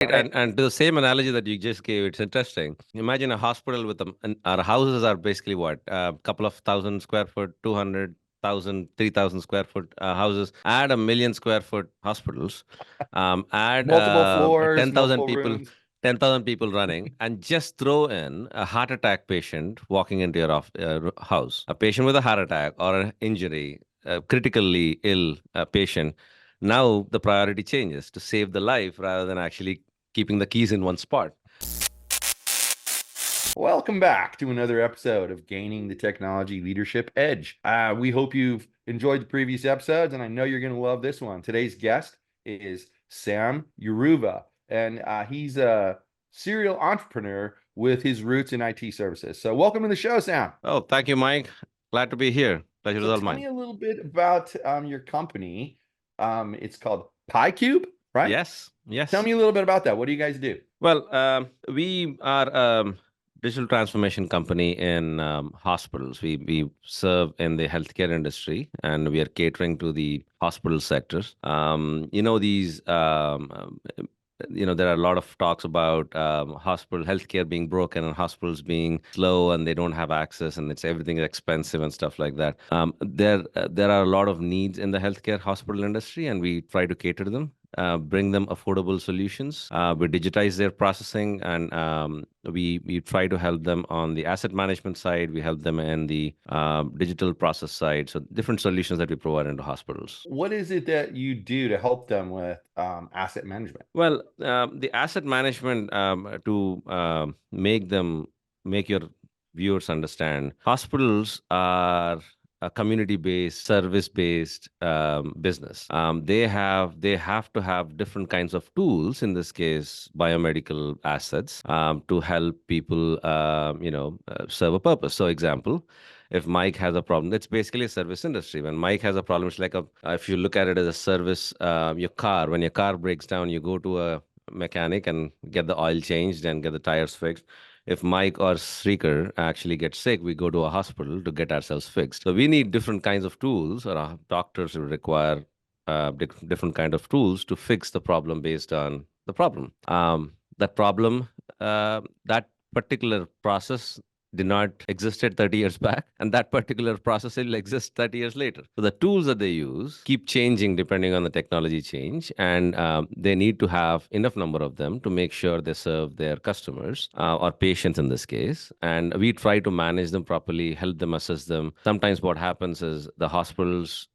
And to the same analogy that you just gave, it's interesting. Imagine a hospital with our houses are basically what? A couple of thousand square foot, 200,000, 3,000 square foot houses. Add 1 million square foot hospitals. Add Multiple floors, 10,000 multiple people. rooms. 10,000 people running, and just throw in a heart attack patient walking into your house. A patient with a heart attack or an injury, a critically ill patient. Now the priority changes to save the life rather than actually keeping the keys in one spot. Welcome back to another episode of Gaining the Technology Leadership Edge. We hope you've enjoyed the previous episodes, and I know you're going to love this one. Today's guest is Sam Yarua, and he's a serial entrepreneur with his roots in IT services. So welcome to the show, Sam. Oh, thank you, Mike. Glad to be here. Pleasure is So all tell mine. me a little bit about your company. It's called PieCube, right? Yes, Tell yes. me a little bit about that. What do you guys do? Well, we are a digital transformation company in hospitals. We serve in the healthcare industry, and we are catering to the hospital sectors. There are a lot of talks about hospital healthcare being broken and hospitals being slow and they don't have access and it's everything is expensive and stuff like that. There are a lot of needs in the healthcare hospital industry, and we try to cater to them. Bring them affordable solutions. We digitize their processing, and we try to help them on the asset management side. We help them in the digital process side. So different solutions that we provide into hospitals. What is it that you do to help them with asset management? Well, the asset management to make your viewers understand, hospitals are a community-based, service-based business. They have to have different kinds of tools. In this case, biomedical assets to help people, serve a purpose. So, example. If Mike has a problem, it's basically a service industry. When Mike has a problem, it's like if you look at it as a service, when your car breaks down, you go to a mechanic and get the oil changed and get the tires fixed. If Mike or Srikar actually get sick, we go to a hospital to get ourselves fixed. So we need different kinds of tools, or our doctors will require different kind of tools to fix the problem based on the problem. That particular process did not existed 30 years back, and that particular process will exist 30 years later. So the tools that they use keep changing depending on the technology change, and they need to have enough number of them to make sure they serve their customers or patients in this case. And we try to manage them properly, help them, assess them. Sometimes what happens is the hospitals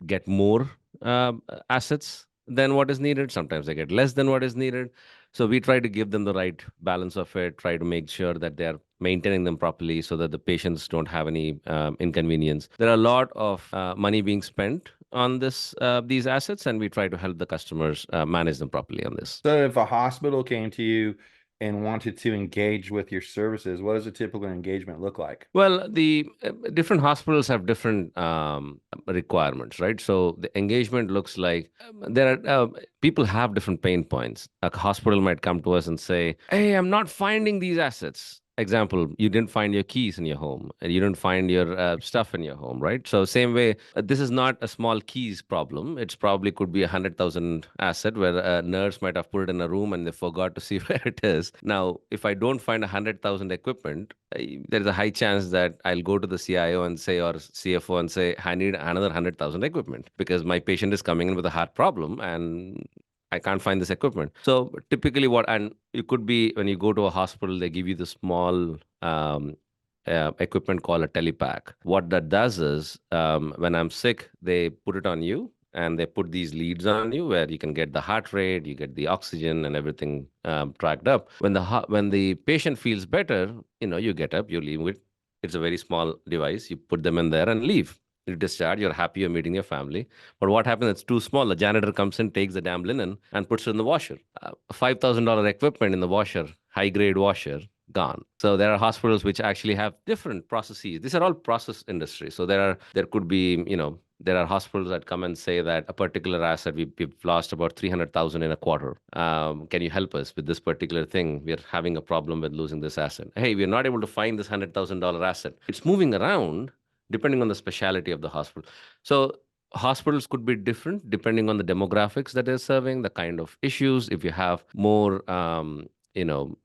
get more assets than what is needed. Sometimes they get less than what is needed. So we try to give them the right balance of it, try to make sure that they're maintaining them properly so that the patients don't have any inconvenience. There are a lot of money being spent on these assets, and we try to help the customers manage them properly on this. So if a hospital came to you and wanted to engage with your services, what does a typical engagement look like? Well, the different hospitals have different requirements, right? So the engagement looks like there are people have different pain points. A hospital might come to us and say, "Hey, I'm not finding these assets." Example, you didn't find your keys in your home, and you didn't find your stuff in your home, right? So same way, this is not a small keys problem. It's probably could be 100,000 asset where a nurse might have put it in a room and they forgot to see where it is. Now, if I don't find 100,000 equipment, there's a high chance that I'll go to the CIO and say, or CFO and say, I need another 100,000 equipment because my patient is coming in with a heart problem and I can't find this equipment. So typically and it could be when you go to a hospital, they give you the small equipment called a telepack. What that does is when I'm sick, they put it on you and they put these leads on you where you can get the heart rate, you get the oxygen and everything tracked up. When the patient feels better, you get up, you leave it. It's a very small device. You put them in there and leave. You discharge, you're happy, you're meeting your family. But what happens, it's too small. The janitor comes in, takes the damn linen and puts it in the washer. $5,000 equipment in the washer, high grade washer, gone. So there are hospitals which actually have different processes. These are all process industry. So there could be, there are hospitals that come and say that a particular asset, we've lost about 300,000 in a quarter. Can you help us with this particular thing? We're having a problem with losing this asset. Hey, we're not able to find this $100,000 asset. It's moving around depending on the specialty of the hospital. So Hospitals could be different depending on the demographics that they're serving, the kind of issues. If you have more, you know,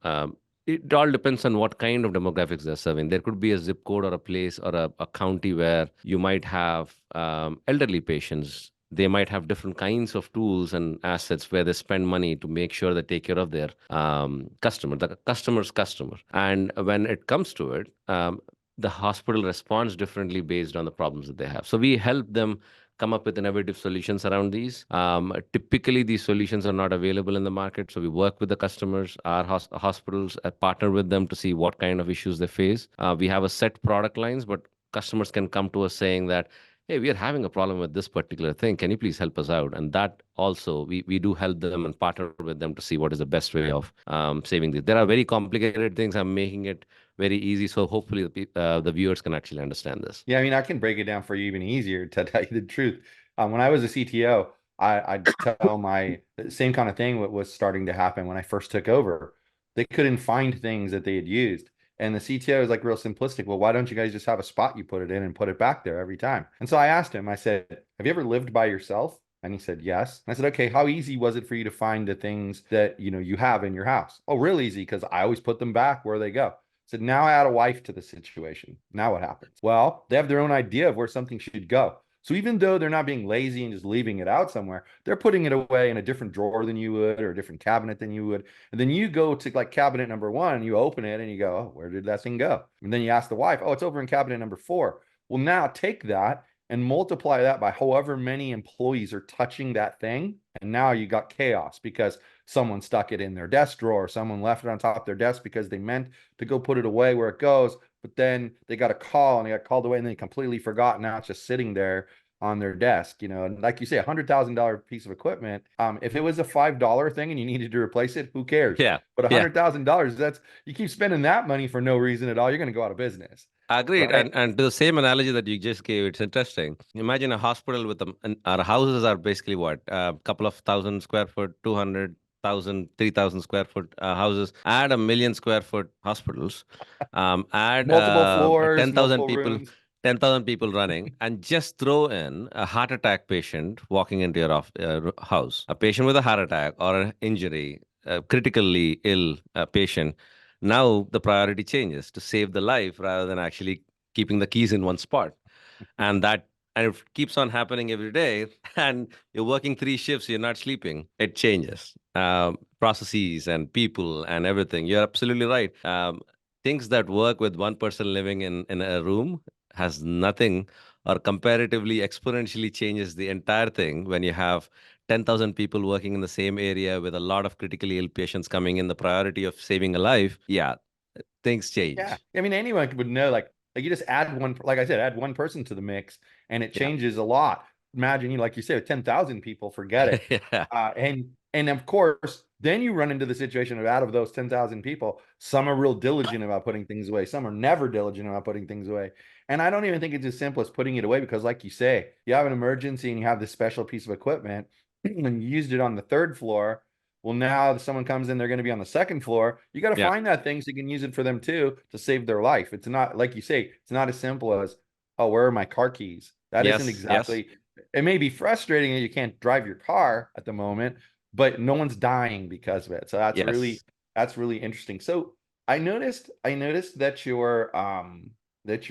it all depends on what kind of demographics they're serving. There could be a zip code or a place or a county where you might have elderly patients. They might have different kinds of tools and assets where they spend money to make sure they take care of their customer, the customer's customer. And when it comes to it, the hospital responds differently based on the problems that they have. So we help them come up with innovative solutions around these. Typically, these solutions are not available in the market, so we work with the customers, our hospitals, partner with them to see what kind of issues they face. We have a set product lines, but customers can come to us saying that, hey, we are having a problem with this particular thing. Can you please help us out? And that also, we do help them and partner with them to see what is the best way of saving this. There are very complicated things. I'm making it very easy, so hopefully the viewers can actually understand this. Yeah, I mean, I can break it down for you even easier to tell you the truth. When I was a CTO, I'd tell my same kind of thing what was starting to happen when I first took over. They couldn't find things that they had used. And the CTO was like real simplistic. Well, why don't you guys just have a spot you put it in and put it back there every time? And so I asked him, I said, have you ever lived by yourself? And he said, yes. And I said, okay, how easy was it for you to find the things that, you have in your house? Oh, real easy, because I always put them back where they go. So now I add a wife to the situation. Now what happens? Well, they have their own idea of where something should go. So even though they're not being lazy and just leaving it out somewhere, they're putting it away in a different drawer than you would, or a different cabinet than you would. And then you go to like cabinet number one and you open it and you go, oh, where did that thing go? And then you ask the wife, oh, it's over in cabinet number four. Well, now take that and multiply that by however many employees are touching that thing. And now you got chaos because someone stuck it in their desk drawer, someone left it on top of their desk because they meant to go put it away where it goes, but then they got a call and they got called away and they completely forgot. Now it's just sitting there on their desk, and like you say, $100,000 piece of equipment. If it was a $5 thing and you needed to replace it, who cares? Yeah, But yeah. $100,000, that's, you keep spending that money for no reason at all, you're going to go out of business, Agreed. right? And to the same analogy that you just gave, it's interesting. Imagine a hospital with our houses are basically what? A couple of thousand square foot, 200,000, 3,000 square foot houses. Add a million square foot hospitals. Add Multiple floors, 10,000 multiple people. rooms. 10,000 people running, and just throw in a heart attack patient walking into your house, a patient with a heart attack or an injury, a critically ill patient. Now the priority changes to save the life rather than actually keeping the keys in one spot. And that and it keeps on happening every day. And you're working three shifts, you're not sleeping. It changes processes and people and everything. You're absolutely right. Things that work with one person living in a room has nothing or comparatively exponentially changes the entire thing when you have 10,000 people working in the same area with a lot of critically ill patients coming in, the priority of saving a life. Yeah, things Yeah. change. I mean, anyone would know, like you just add one, like I said, add one person to the mix and it Yeah. changes a lot. Imagine, like you said, 10,000 people, forget it. Yeah. And of course, then you run into the situation of, out of those 10,000 people, some are real diligent about putting things away. Some are never diligent about putting things away. And I don't even think it's as simple as putting it away, because like you say, you have an emergency and you have this special piece of equipment and you used it on the third floor. Well, now if someone comes in, they're going to be on the second floor. You got to Yeah. find that thing so you can use it for them too, to save their life. It's not, like you say, it's not as simple as, oh, where are my car keys? That isn't Yes. Yes. exactly, it may be frustrating that you can't drive your car at the moment, but no one's dying because of it. So Yes. that's really interesting. So I noticed that your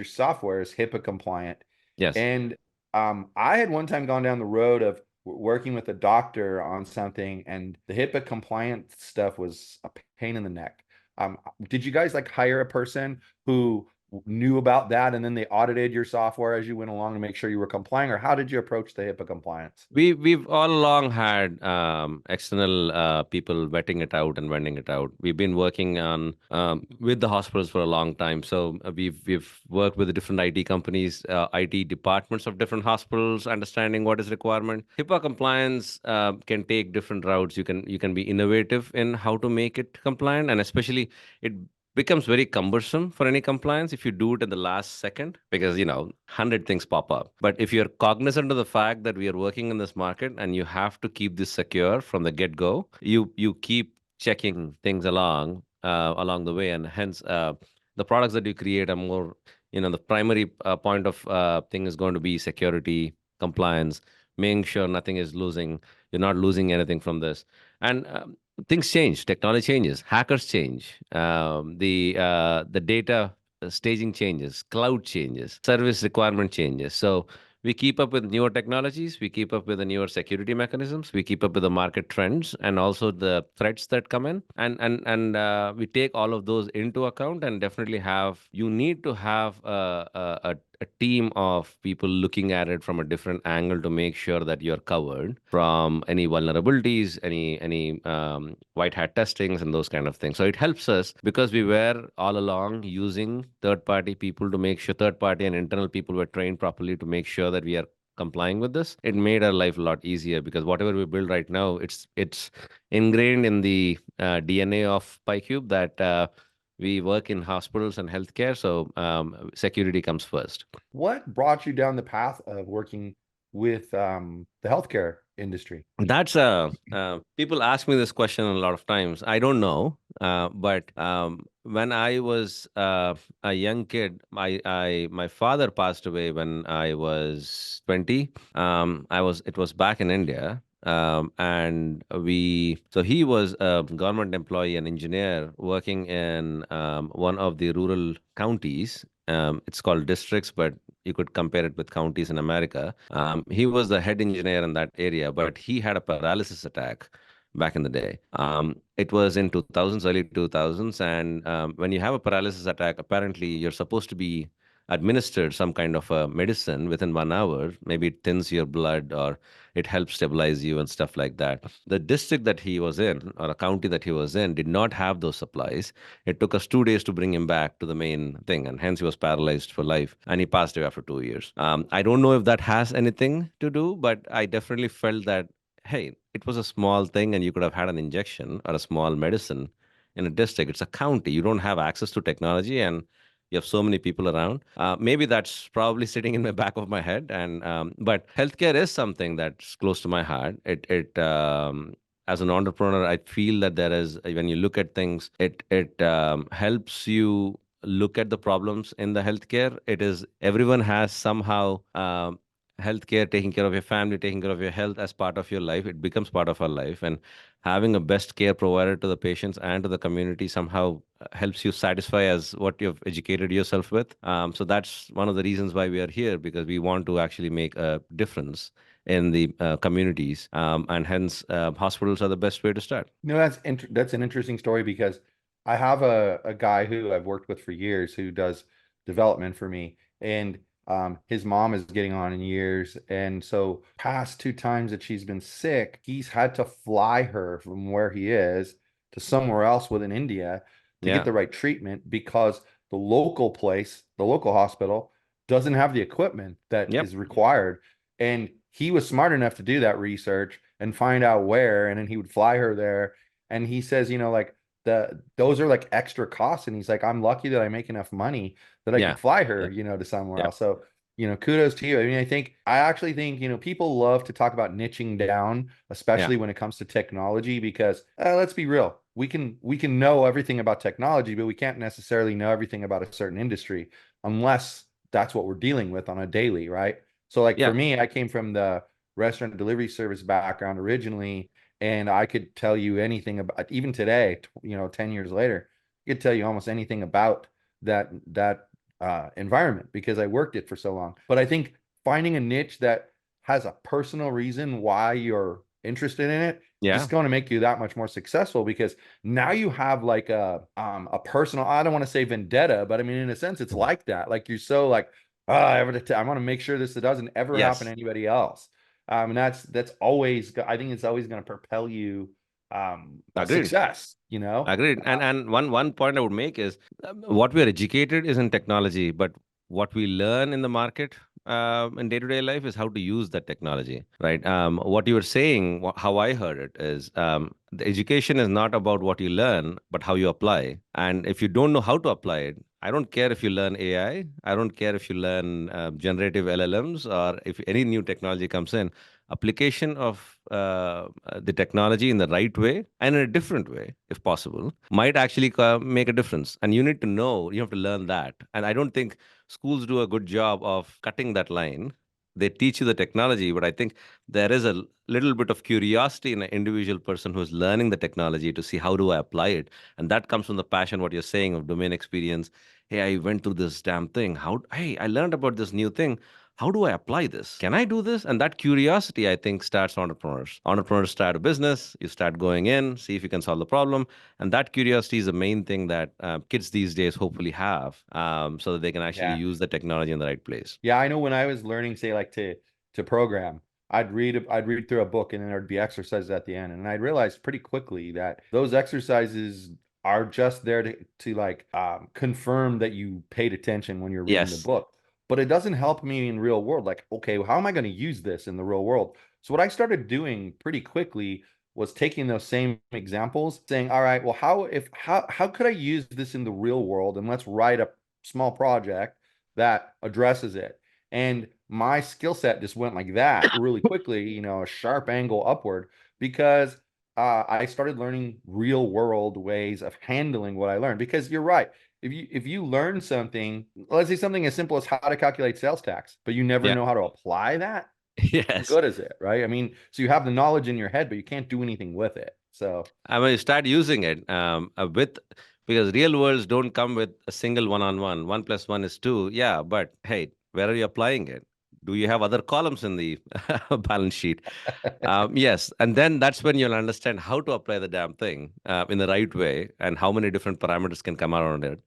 software is HIPAA compliant. Yes. And I had one time gone down the road of working with a doctor on something, and the HIPAA compliant stuff was a pain in the neck. Did you guys like hire a person who knew about that and then they audited your software as you went along to make sure you were complying, or how did you approach the HIPAA compliance? We've all along had external people vetting it out and vending it out. We've been working on with the hospitals for a long time. So we've worked with the different IT companies, IT departments of different hospitals, understanding what is requirement. HIPAA compliance can take different routes. You can be innovative in how to make it compliant, and especially it becomes very cumbersome for any compliance if you do it in the last second, because 100 things pop up. But if you're cognizant of the fact that we are working in this market and you have to keep this secure from the get go, you keep checking things along the way. And hence the products that you create are more, the primary point of thing is going to be security, compliance, making sure nothing is losing, you're not losing anything from this. And things change, technology changes, hackers change, the data staging changes, cloud changes, service requirement changes. So we keep up with newer technologies, we keep up with the newer security mechanisms, we keep up with the market trends and also the threats that come in, and we take all of those into account. And definitely have, you need to have a team of people looking at it from a different angle to make sure that you're covered from any vulnerabilities, any white hat testings and those kind of things. So it helps us because we were all along using third party people to make sure, third party and internal people were trained properly to make sure that we are complying with this. It made our life a lot easier because whatever we build right now, it's ingrained in the DNA of PyCube that we work in hospitals and healthcare, so security comes first. What brought you down the path of working with the healthcare industry? That's people ask me this question a lot of times. I don't know, but when I was a young kid, my father passed away when I was 20. It was back in India. So he was a government employee, an engineer working in one of the rural counties. It's called districts, but you could compare it with counties in America. He was the head engineer in that area, but he had a paralysis attack back in the day. It was in 2000s, early 2000s, and when you have a paralysis attack, apparently you're supposed to be administered some kind of a medicine within 1 hour. Maybe it thins your blood or it helps stabilize you and stuff like that. The district that he was in, or a county that he was in, did not have those supplies. It took us 2 days to bring him back to the main thing, and hence he was paralyzed for life. And he passed away after 2 years. I don't know if that has anything to do, but I definitely felt that, hey, it was a small thing, and you could have had an injection or a small medicine in a district. It's a county. You don't have access to technology, and you have so many people around. Maybe that's probably sitting in the back of my head, and but healthcare is something that's close to my heart. It as an entrepreneur, I feel that there is, when you look at things, it helps you look at the problems in the healthcare. It is, everyone has somehow healthcare, taking care of your family, taking care of your health as part of your life. It becomes part of our life, and having a best care provided to the patients and to the community somehow helps you satisfy as what you've educated yourself with. So that's one of the reasons why we are here, because we want to actually make a difference in the communities, and hence hospitals are the best way to start. That's an interesting story because I have a guy who I've worked with for years who does development for me, and his mom is getting on in years, and so past two times that she's been sick, he's had to fly her from where he is to somewhere else within India to get Yeah. the right treatment because the local hospital doesn't have the equipment that Yep. is required. And he was smart enough to do that research and find out where, and then he would fly her there. And he says, like those are like extra costs. And he's like, I'm lucky that I make enough money that I Yeah. could fly her, Yeah. to somewhere Yeah. else. So, kudos to you. I mean, I actually think, people love to talk about niching down, Yeah. especially when it comes to technology, because let's be real. We can know everything about technology, but we can't necessarily know everything about a certain industry unless that's what we're dealing with on a daily, right? So like for Yeah. me, I came from the restaurant delivery service background originally, and I could tell you anything about, even today, 10 years later, I could tell you almost anything about that environment because I worked it for so long. But I think finding a niche that has a personal reason why you're interested in it Yeah. just going to make you that much more successful because now you have like a personal, I don't want to say vendetta, but I mean in a sense it's like that. Like you're so like, I want to make sure this doesn't ever happen to Yes. anybody else. And that's always, I think it's always going to propel you Agreed. success, Agreed. And one point I would make is, what we are educated is in technology, but what we learn in the market in day-to-day life is how to use that technology, right? What you were saying, how I heard it is, the education is not about what you learn, but how you apply. And if you don't know how to apply it, I don't care if you learn AI, I don't care if you learn generative LLMs, or if any new technology comes in, application of the technology in the right way and in a different way, if possible, might actually make a difference. And you need to know, you have to learn that. And I don't think schools do a good job of cutting that line they teach you the technology, but I think there is a little bit of curiosity in an individual person who's learning the technology to see how do I apply it, and that comes from the passion, what you're saying, of domain experience. Hey, I went through this damn thing. How? Hey, I learned about this new thing. How do I apply this? Can I do this? And that curiosity, I think, starts entrepreneurs. Entrepreneurs start a business. You start going in, see if you can solve the problem, and that curiosity is the main thing that kids these days hopefully have, so that they can actually Yeah. use the technology in the right place. Yeah, I know when I was learning, say like to program, I'd read through a book and then there'd be exercises at the end. And I'd realized pretty quickly that those exercises are just there to like confirm that you paid attention when you're reading the Yes. book. But it doesn't help me in real world. Like, okay, well, how am I going to use this in the real world? So what I started doing pretty quickly was taking those same examples, saying, all right, well, how could I use this in the real world? And let's write a small project that addresses it. And my skill set just went like that really quickly, you know, a sharp angle upward because I started learning real world ways of handling what I learned. Because you're right. If you learn something, let's say something as simple as how to calculate sales tax, but you never Yeah. know how to apply that, what Yes. good is it, right? I mean, so you have the knowledge in your head, but you can't do anything with it. So I mean, you start using it with, because real worlds don't come with a single one-on-one. One plus one is two. Yeah, but hey, where are you applying it? Do you have other columns in the balance sheet? Yes, and then that's when you'll understand how to apply the damn thing in the right way and how many different parameters can come around it.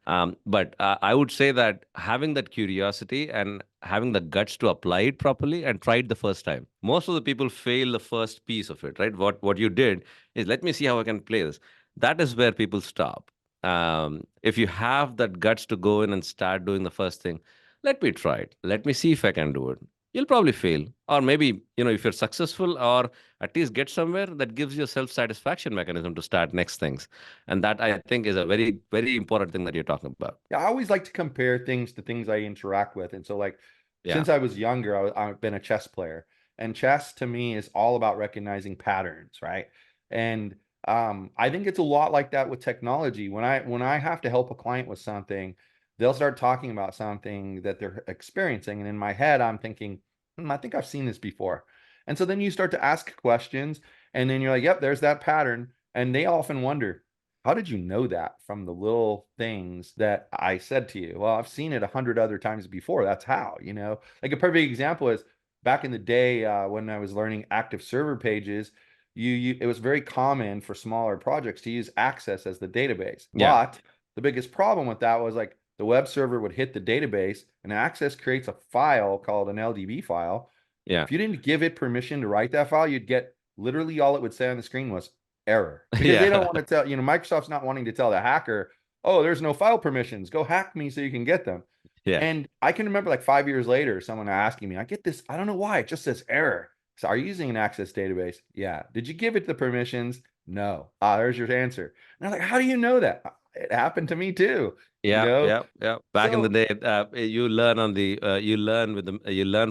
But I would say that having that curiosity and having the guts to apply it properly and try it the first time. Most of the people fail the first piece of it, right? What you did is, let me see how I can play this. That is where people stop. If you have that guts to go in and start doing the first thing, let me try it. Let me see if I can do it. You'll probably fail, or maybe, if you're successful, or at least get somewhere, that gives you a self-satisfaction mechanism to start next things. And that, I think, is a very, very important thing that you're talking about. yeah, I always like to compare things to things I interact with. And so like Yeah. since I was younger, I've been a chess player. And chess to me is all about recognizing patterns, right? And I think it's a lot like that with technology. When I have to help a client with something, they'll start talking about something that they're experiencing. And in my head, I'm thinking, I think I've seen this before. And so then you start to ask questions, and then you're like, yep, there's that pattern. And they often wonder, how did you know that from the little things that I said to you? Well, I've seen it 100 other times before. That's how, you know. Like a perfect example is back in the day when I was learning active server pages, it was very common for smaller projects to use Access as the database. Yeah. But the biggest problem with that was like the web server would hit the database and Access creates a file called an LDB file. Yeah. If you didn't give it permission to write that file, you'd get literally all it would say on the screen was error, because they don't Yeah. want to tell, Microsoft's not wanting to tell the hacker, oh, there's no file permissions, go hack me so you can get them. Yeah. And I can remember like 5 years later, someone asking me, I get this, I don't know why, it just says error. So are you using an Access database? Yeah. Did you give it the permissions? No. There's your answer. And I'm like, how do you know that? It happened to me too, you Yeah, know? yeah, yeah. Back in the So day, you learn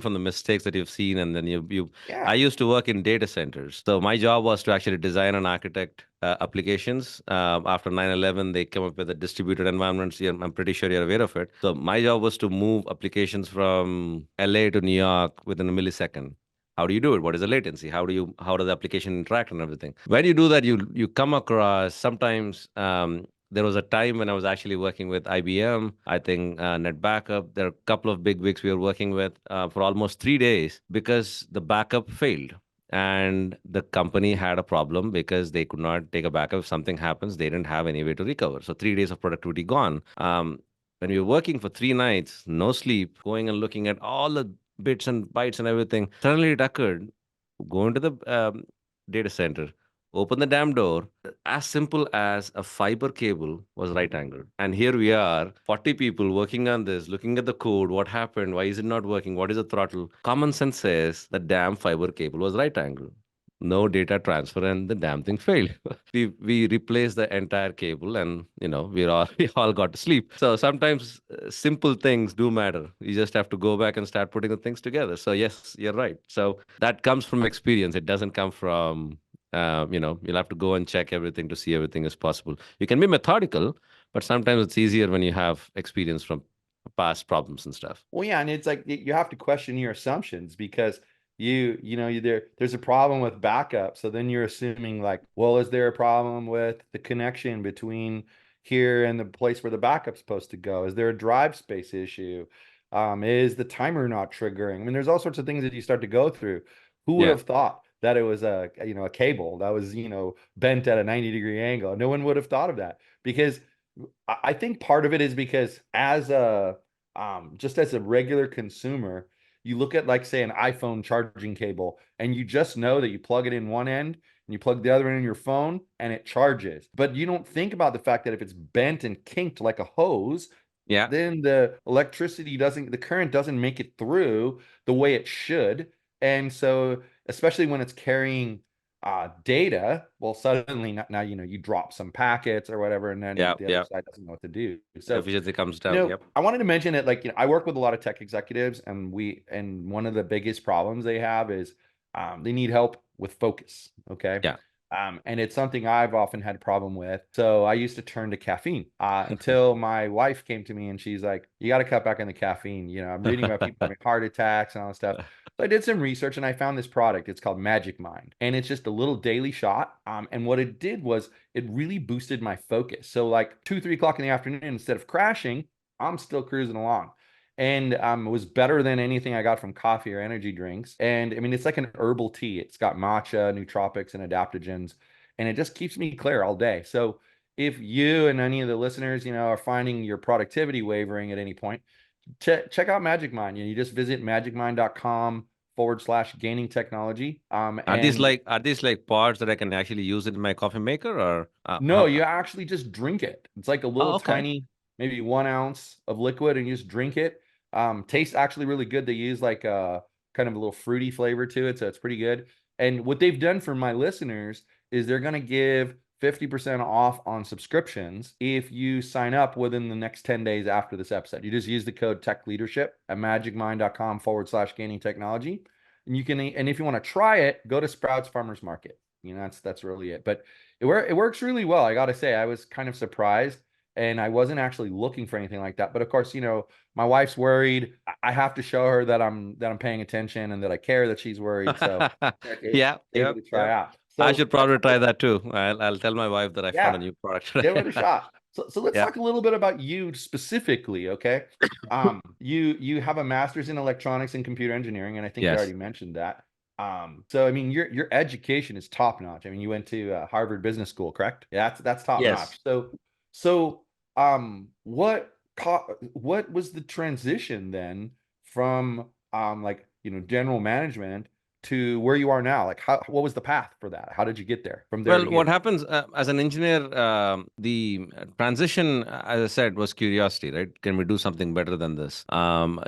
from the mistakes that you've seen, and then you. I yeah. used to work in data centers, so my job was to actually design and architect applications. After 9/11, they came up with the distributed environments. Yeah, I'm pretty sure you're aware of it. So my job was to move applications from LA to New York within a millisecond. How do you do it? What is the latency? How does the application interact and everything? When you do that, you come across sometimes. There was a time when I was actually working with IBM, I think Net Backup. There are a couple of big wigs we were working with for almost 3 days because the backup failed. And the company had a problem because they could not take a backup. If something happens, they didn't have any way to recover. So 3 days of productivity gone. When we were working for 3 nights, no sleep, going and looking at all the bits and bytes and everything, suddenly it occurred, go into the data center, open the damn door. As simple as a fiber cable was right angled. And here we are, 40 people working on this, looking at the code. What happened? Why is it not working? What is the throttle? Common sense says the damn fiber cable was right angled. No data transfer, and the damn thing failed. We replaced the entire cable, and we all got to sleep. So sometimes simple things do matter. You just have to go back and start putting the things together. So yes, you're right. So that comes from experience. It doesn't come from you'll have to go and check everything to see everything is possible. You can be methodical, but sometimes it's easier when you have experience from past problems and stuff. Well, yeah, and it's like you have to question your assumptions because there's a problem with backup. So then you're assuming like, well, is there a problem with the connection between here and the place where the backup's supposed to go? Is there a drive space issue? Is the timer not triggering? I mean, there's all sorts of things that you start to go through. Who would Yeah, have thought that it was a cable that was, bent at a 90-degree angle? No one would have thought of that because I think part of it is because as a just as a regular consumer, you look at like say an iPhone charging cable and you just know that you plug it in one end and you plug the other end in your phone and it charges. But you don't think about the fact that if it's bent and kinked like a hose, yeah, then the current doesn't make it through the way it should. And so, especially when it's carrying data, well, suddenly now, you drop some packets or whatever, and then yeah, the other yeah. side doesn't know what to do. So, Efficiency comes down. Yep. I wanted to mention that, like, I work with a lot of tech executives, and one of the biggest problems they have is they need help with focus. Okay. Yeah. And it's something I've often had a problem with. So I used to turn to caffeine until my wife came to me and she's like, you got to cut back on the caffeine. I'm reading about people having heart attacks and all that stuff. So I did some research and I found this product. It's called Magic Mind. And it's just a little daily shot. And what it did was it really boosted my focus. So like 2, 3 o'clock in the afternoon, instead of crashing, I'm still cruising along. And it was better than anything I got from coffee or energy drinks. And I mean, it's like an herbal tea. It's got matcha, nootropics, and adaptogens, and it just keeps me clear all day. So if you and any of the listeners, are finding your productivity wavering at any point, check out Magic Mind. You just visit magicmind.com/gaining technology. And Are these like pods that I can actually use it in my coffee maker, or no, how? you actually just drink it. It's like a little Oh, okay. tiny, maybe 1 ounce of liquid, and you just drink it. Tastes actually really good. They use like a kind of a little fruity flavor to it, so it's pretty good. And what they've done for my listeners is they're going to give 50% off on subscriptions if you sign up within the next 10 days after this episode. You just use the code Tech Leadership at magicmind.com/gaining technology. And if you want to try it, go to Sprouts Farmers Market. That's really it. But it works really well. I got to say, I was kind of surprised and I wasn't actually looking for anything like that. But of course, my wife's worried. I have to show her that I'm paying attention and that I care that she's worried. So I Yeah, gave yeah, it a try yeah. out. I So should probably try that too. I'll tell my wife that I found a yeah, new product. give it a shot. So let's Yeah. talk a little bit about you specifically, okay? You have a master's in electronics and computer engineering, and I think you Yes. already mentioned that. So I mean, your education is top notch. I mean, you went to Harvard Business School, correct? Yeah, that's top Yes. notch. So what was the transition then from like general management to where you are now? Like, what was the path for that? How did you get there from there to Well, what here? happens as an engineer, the transition, as I said, was curiosity, right? Can we do something better than this?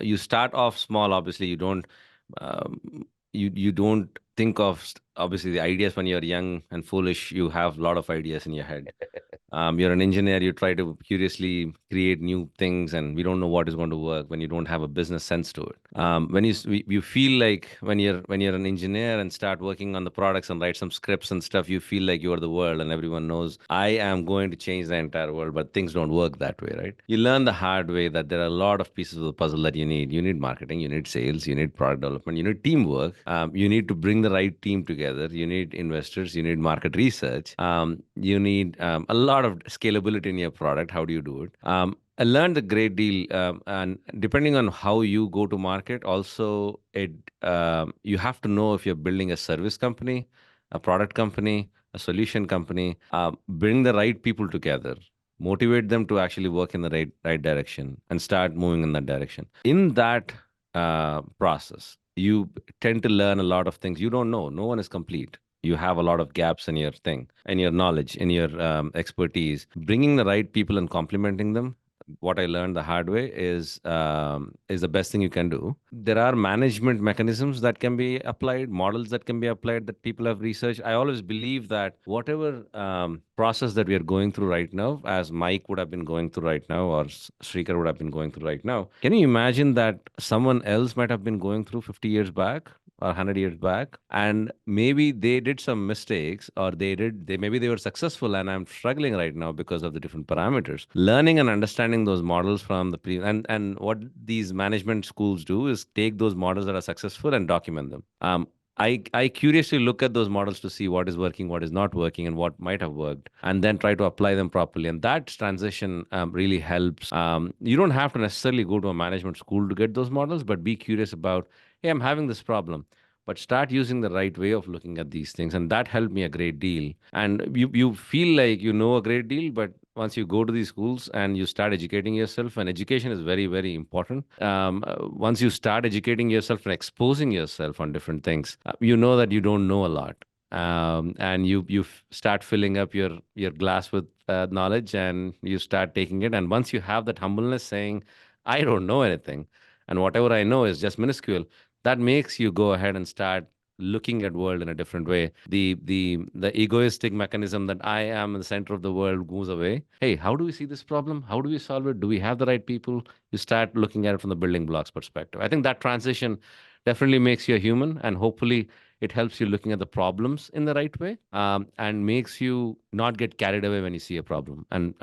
You start off small, obviously. You don't think of obviously the ideas when you're young and foolish. You have a lot of ideas in your head. You're an engineer, you try to curiously create new things, and we don't know what is going to work when you don't have a business sense to it. When you feel like when you're an engineer and start working on the products and write some scripts and stuff, you feel like you're the world and everyone knows I am going to change the entire world, but things don't work that way, right? You learn the hard way that there are a lot of pieces of the puzzle that you need. You need marketing, you need sales, you need product development, you need teamwork. You need to bring the right team together. You need investors, you need market research. You need a lot of scalability in your product. How do you do it? I learned a great deal, and depending on how you go to market, also you have to know if you're building a service company, a product company, a solution company. Bring the right people together, motivate them to actually work in the right direction, and start moving in that direction. In that process, you tend to learn a lot of things you don't know. No one is complete. You have a lot of gaps in your thing, in your knowledge, in your expertise. Bringing the right people and complementing them. What I learned the hard way is the best thing you can do. There are management mechanisms that can be applied, models that can be applied that people have researched. I always believe that whatever process that we are going through right now, as Mike would have been going through right now, or Shrikar would have been going through right now, can you imagine that someone else might have been going through 50 years back? or 100 years back, and maybe they did some mistakes, or maybe they were successful, and I'm struggling right now because of the different parameters. Learning and understanding those models from and what these management schools do is take those models that are successful and document them. I curiously look at those models to see what is working, what is not working, and what might have worked, and then try to apply them properly. And that transition really helps. You don't have to necessarily go to a management school to get those models, but be curious about, hey, I'm having this problem. But start using the right way of looking at these things. And that helped me a great deal. And you feel like you know a great deal, but once you go to these schools and you start educating yourself, and education is very, very important. Once you start educating yourself and exposing yourself on different things, you know that you don't know a lot. And start filling up your glass with knowledge, and you start taking it. And once you have that humbleness, saying, I don't know anything, and whatever I know is just minuscule, that makes you go ahead and start looking at world in a different way. The egoistic mechanism that I am in the center of the world goes away. Hey, how do we see this problem? How do we solve it? Do we have the right people? You start looking at it from the building blocks perspective. I think that transition definitely makes you a human, and hopefully it helps you looking at the problems in the right way, and makes you not get carried away when you see a problem, and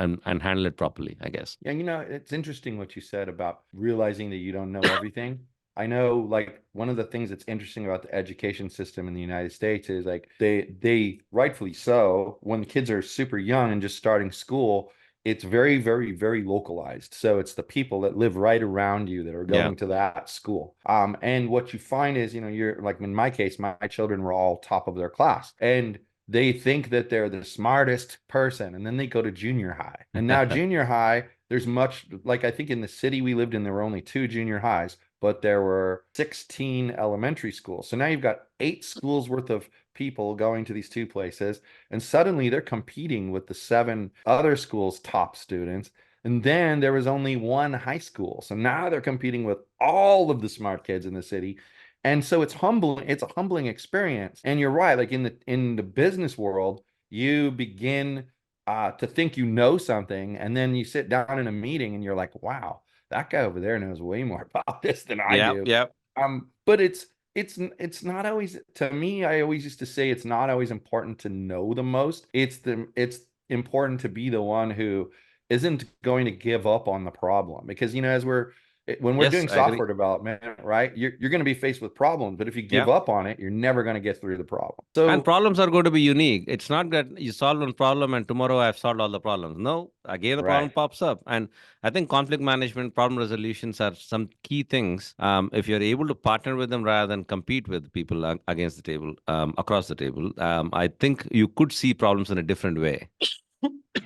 handle it properly, I guess. Yeah, it's interesting what you said about realizing that you don't know everything. I know, like, one of the things that's interesting about the education system in the United States is, like, they rightfully so, when kids are super young and just starting school, it's very, very, very localized. So it's the people that live right around you that are Yeah. going to that school. And what you find is, you're like, in my case, my children were all top of their class. And they think that they're the smartest person, and then they go to junior high. And now junior high, there's much, like, I think in the city we lived in, there were only 2 junior highs, but there were 16 elementary schools. So now you've got 8 schools worth of people going to these 2 places, and suddenly they're competing with the 7 other schools' top students. And then there was only one high school. So now they're competing with all of the smart kids in the city. And so it's humbling, it's a humbling experience. And you're right, like, in the business world, you begin to think you know something, and then you sit down in a meeting and you're like, wow, that guy over there knows way more about this than I Yeah, do. yeah. But it's not always, to me, I always used to say it's not always important to know the most. It's important to be the one who isn't going to give up on the problem, because when we're Yes, doing I agree. software development, right, you're going to be faced with problems, but if you Yeah. give up on it, you're never going to get through the problem. And So, problems are going to be unique. It's not that you solve one problem and tomorrow I've solved all the problems. No, again, the problem right. pops up. And I think conflict management, problem resolutions are some key things. If you're able to partner with them rather than compete with people against the table, across the table, I think you could see problems in a different way.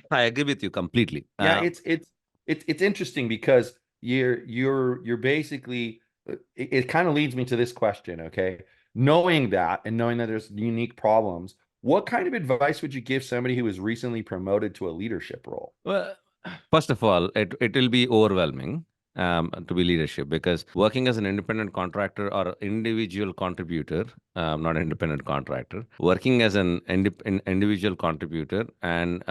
I agree with you completely. Yeah, it's interesting because you're basically, it kind of leads me to this question, okay? Knowing that, and knowing that there's unique problems, what kind of advice would you give somebody who was recently promoted to a leadership role? Well, first of all, it will be overwhelming to be leadership, because working as an independent contractor or individual contributor, not independent contractor, working as an individual contributor and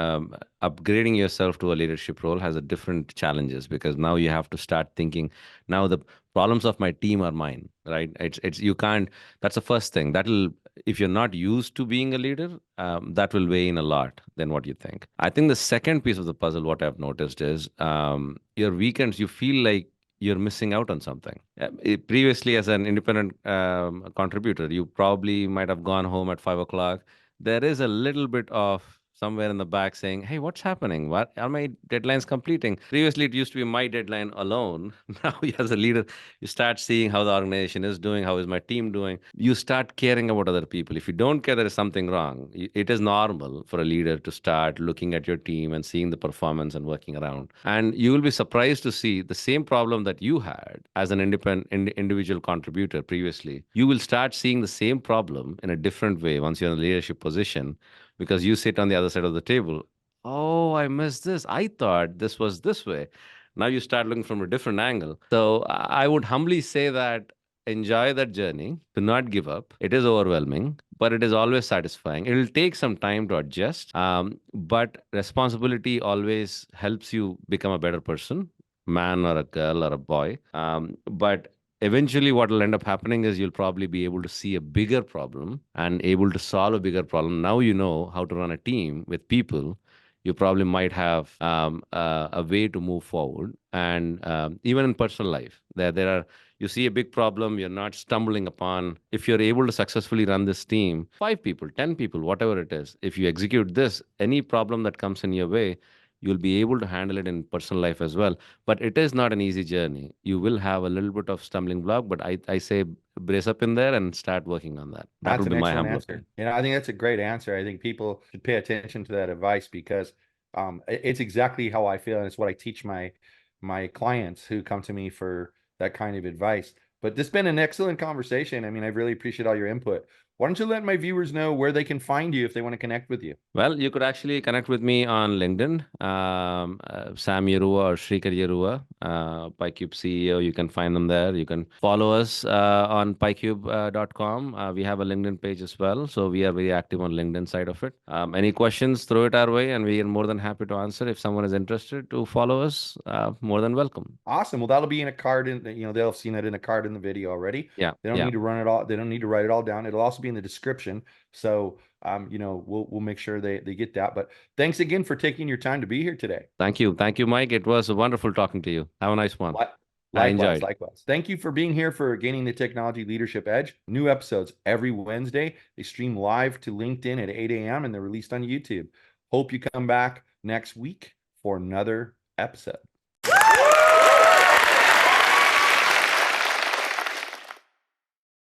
upgrading yourself to a leadership role has a different challenges, because now you have to start thinking, now the problems of my team are mine, right? It's you can't. That's the first thing. That'll, if you're not used to being a leader, that will weigh in a lot than what you think. I think the second piece of the puzzle, what I've noticed is, your weekends, you feel like you're missing out on something. Previously, as an independent contributor, you probably might have gone home at 5 o'clock. There is a little bit of somewhere in the back saying, hey, what's happening? What are my deadlines completing? Previously, it used to be my deadline alone. Now, as a leader, you start seeing how the organization is doing, how is my team doing. You start caring about other people. If you don't care, there is something wrong. It is normal for a leader to start looking at your team and seeing the performance and working around. And you will be surprised to see the same problem that you had as an individual contributor previously. You will start seeing the same problem in a different way once you're in a leadership position, because you sit on the other side of the table. Oh, I missed this. I thought this was this way. Now you start looking from a different angle. So I would humbly say that enjoy that journey. Do not give up. It is overwhelming, but it is always satisfying. It will take some time to adjust, but responsibility always helps you become a better person, man or a girl or a boy. But eventually what will end up happening is you'll probably be able to see a bigger problem and able to solve a bigger problem. Now you know how to run a team with people. You probably might have a way to move forward. And even in personal life, there are, you see a big problem you're not stumbling upon. If you're able to successfully run this team, 5 people, 10 people, whatever it is, if you execute this, any problem that comes in your way, you'll be able to handle it in personal life as well. But it is not an easy journey. You will have a little bit of stumbling block, but I say brace up in there and start working on that. That will That's an be my excellent humble answer. opinion. I think that's a great answer. I think people should pay attention to that advice because it's exactly how I feel, and it's what I teach my clients who come to me for that kind of advice. But this has been an excellent conversation. I mean, I really appreciate all your input. Why don't you let my viewers know where they can find you if they want to connect with you? Well, you could actually connect with me on LinkedIn, Sam Yarua or Shrikar Yarua, PyCube CEO. You can find them there. You can follow us on pycube.com. We have a LinkedIn page as well. So we are very active on LinkedIn side of it. Any questions, throw it our way, and we are more than happy to answer. If someone is interested to follow us, more than welcome. Awesome. Well, that'll be in a card they'll have seen it in a card in the video already. Yeah, They don't yeah. need to run it all. They don't need to write it all down. It'll also be in the description. So, we'll make sure they get that. But thanks again for taking your time to be here today. Thank you. Thank you, Mike. It was wonderful talking to you. Have a nice one. Li- I Likewise, enjoyed. likewise. Thank you for being here for Gaining the Technology Leadership Edge. New episodes every Wednesday. They stream live to LinkedIn at 8 a.m. and they're released on YouTube. Hope you come back next week for another episode.